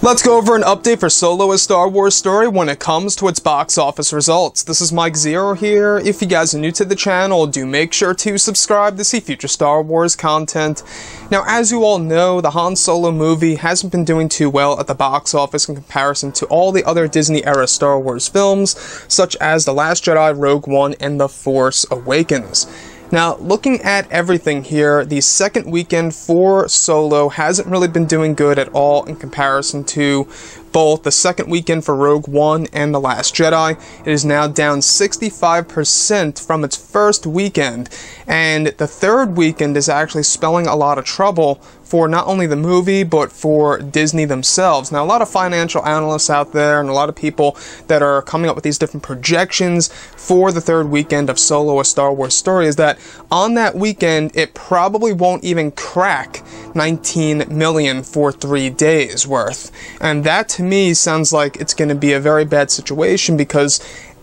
Let's go over an update for Solo: A Star Wars Story when it comes to its box office results. This is Mike Zero here. If you guys are new to the channel, do make sure to subscribe to see future Star Wars content. Now, as you all know, the Han Solo movie hasn't been doing too well at the box office in comparison to all the other Disney-era Star Wars films, such as The Last Jedi, Rogue One, and The Force Awakens. Now, looking at everything here, the second weekend for Solo hasn't really been doing good at all in comparison to both the second weekend for Rogue One and The Last Jedi. It is now down 65% from its first weekend, and the third weekend is actually spelling a lot of trouble for not only the movie, but for Disney themselves. Now, a lot of financial analysts out there and a lot of people that are coming up with these different projections for the third weekend of Solo: A Star Wars Story is that on that weekend, it probably won't even crack 19 million for 3 days worth. And that to me sounds like it's going to be a very bad situation, because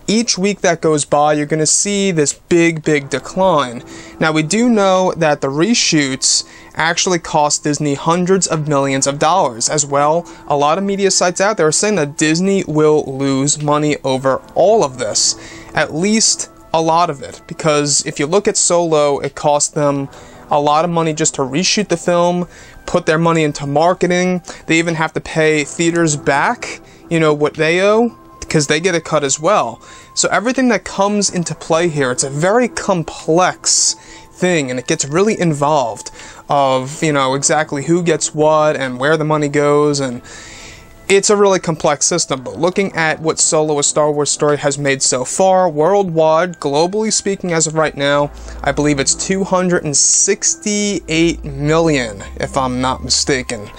each week that goes by, you're going to see this big decline. Now, we do know that the reshoots actually cost Disney hundreds of millions of dollars as well. A lot of media sites out there are saying that Disney will lose money over all of this. At least a lot of it. Because if you look at Solo, it cost them a lot of money just to reshoot the film, put their money into marketing. They even have to pay theaters back, what they owe, because they get a cut as well. So everything that comes into play here, it's a very complex thing, and it gets really involved of, exactly who gets what and where the money goes, and it's a really complex system. But looking at what Solo: A Star Wars Story has made so far, worldwide, globally speaking as of right now, I believe it's 268 million, if I'm not mistaken.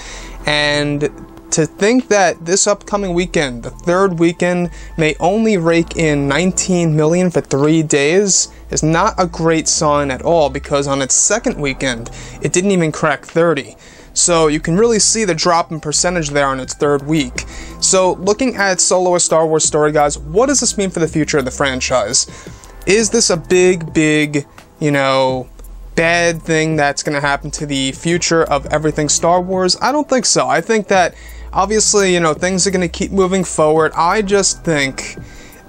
And to think that this upcoming weekend, the third weekend, may only rake in 19 million for 3 days is not a great sign at all, because on its second weekend, it didn't even crack 30. So you can really see the drop in percentage there on its third week. So looking at Solo: A Star Wars Story, guys, what does this mean for the future of the franchise? Is this a big, bad thing that's going to happen to the future of everything Star Wars? I don't think so. I think that obviously, things are going to keep moving forward. I just think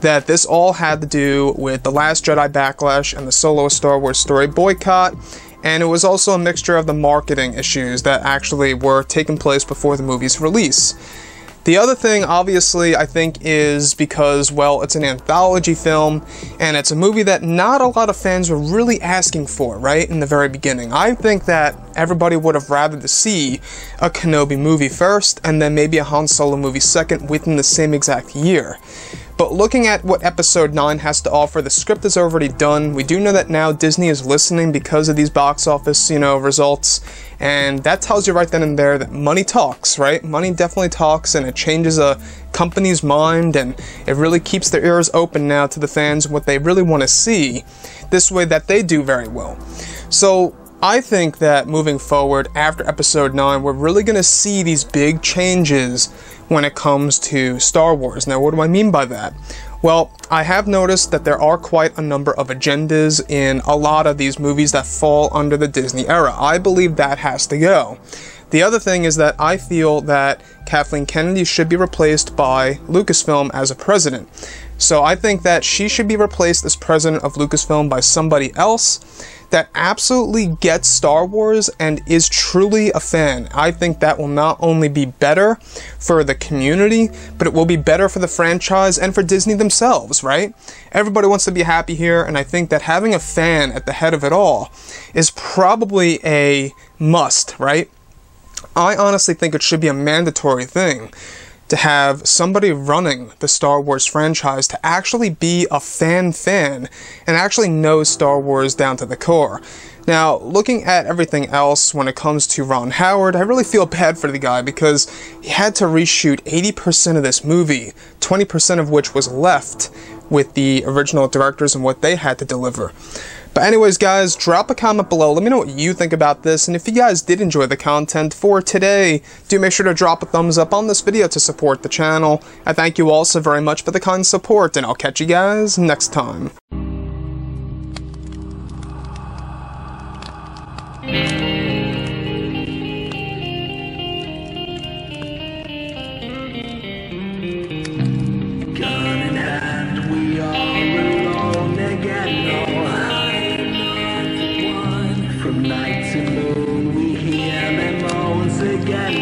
that this all had to do with The Last Jedi Backlash and the Solo: A Star Wars Story boycott, and it was also a mixture of the marketing issues that actually were taking place before the movie's release. The other thing, obviously, I think is because, well, it's an anthology film, and it's a movie that not a lot of fans were really asking for, right, in the very beginning. I think that everybody would have rather to see a Kenobi movie first, and then maybe a Han Solo movie second within the same exact year. But looking at what Episode 9 has to offer, the script is already done. We do know that now Disney is listening because of these box office, results. And that tells you right then and there that money talks, right? Money definitely talks, and it changes a company's mind, and it really keeps their ears open now to the fans and what they really want to see. This way that they do very well. So I think that moving forward after Episode 9, we're really going to see these big changes when it comes to Star Wars. Now, what do I mean by that? Well, I have noticed that there are quite a number of agendas in a lot of these movies that fall under the Disney era. I believe that has to go. The other thing is that I feel that Kathleen Kennedy should be replaced by Lucasfilm as a president. So I think that she should be replaced as president of Lucasfilm by somebody else that absolutely gets Star Wars and is truly a fan. I think that will not only be better for the community, but it will be better for the franchise and for Disney themselves, right? Everybody wants to be happy here, and I think that having a fan at the head of it all is probably a must, right? I honestly think it should be a mandatory thing to have somebody running the Star Wars franchise to actually be a fan and actually know Star Wars down to the core. Now, looking at everything else when it comes to Ron Howard, I really feel bad for the guy, because he had to reshoot 80% of this movie, 20% of which was left with the original directors and what they had to deliver. But anyways, guys, drop a comment below. Let me know what you think about this, and if you guys did enjoy the content for today, do make sure to drop a thumbs up on this video to support the channel. I thank you all so very much for the kind support, and I'll catch you guys next time. Night alone, we hear them once again.